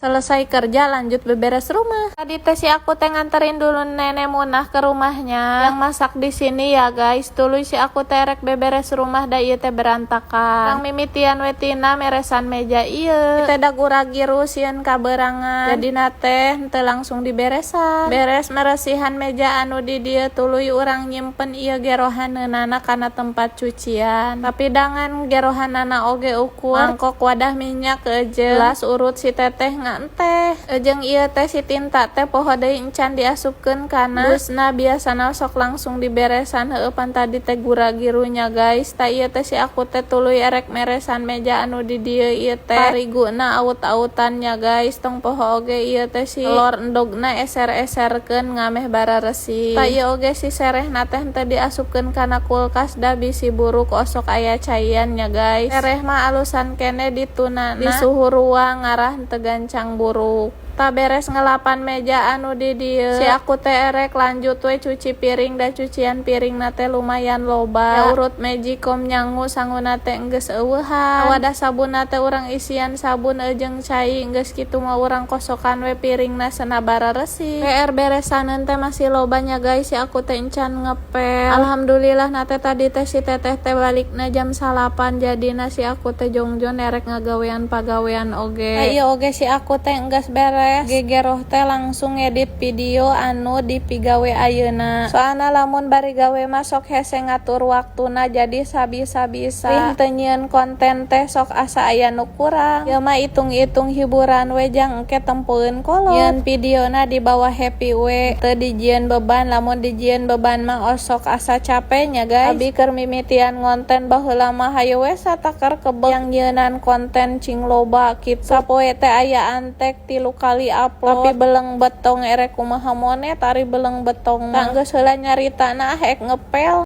Selesai kerja lanjut beberes rumah. Tadi teh si aku teh nganterin dulu nenek Munah ke rumahnya. Yang masak di sini ya guys. Tuluy si aku teh rek beberes rumah da ieu teh berantakan. Kang mimitian wetina meresan meja ieu. Teh da guragiru sieun kaberangan. Jadi teh henteu langsung diberesan. Beres meresihan meja anu di dieu tuluy urang nyimpen ieu gerohaneunana kana tempat cucian. Tapi dangan gerohanana oge ukur. Mangkok wadah minyak eujeung. Gelas urut si teteh teh jeung ieu teh si tinta teh poho deui encan diasupkeun kana busna biasana sok langsung diberesan heueuh pan tadi teh gura-girunya guys. Ta ieu teh si aku teh tuluy erek meresan meja anu di dieu ieu teh pariguna aut-autannya guys. Tong poho oge ieu teh si telur endogna eser-eserkeun ngameh bararesi. Ta ieu oge si serehna teh teu diasupkeun kana kulkas da bisi buruk osok aya caiannya guys. Sereh mah alusan kene ditunana di suhu ruang ngarah teu gancang buruk. Tak beres ngelapan meja anu di dieu si aku teh erek lanjut we cuci piring da cucian piring teh lumayan loba. Ya urut Magicom nyangu sanguna teh enggeus eueuhan. Wadah sabun teh urang isian sabun jeung cai enggeus kitu mah urang kosokan we piringna cenah bararesi. PR beresaneun teh masih lobanya guys si aku teh encan ngepel. Alhamdulillah teh tadi teh si teteh teh balikna jam 8 jadina si aku teh jongjon erek ngagawean pagawean oge. Ieu oge si aku teh enggeus beres. Gegeroh teh langsung ngedit video anu dipigawe ayeuna. Soalna lamun bari gawe mah sok hese ngatur waktuna jadi sabisa-bisa. Teu nyieun konten teh sok asa aya nu kurang. Ieu mah itung-itung hiburan we jang engke tempueun kolot. Nyieun videona di bawah happy we. Teu dijieun beban, lamun dijieun beban mah osok asa capeknya guys. Abi keur mimitian ngonten baheula mah hayu we satakar kebek yang nyieunnan konten cing loba kitu. Sapoe teh aya antek 3 kali upload. Tapi beleng betong erek kumaha monet ari beleng betong. Tak geus heula nyaritana hek ngepel.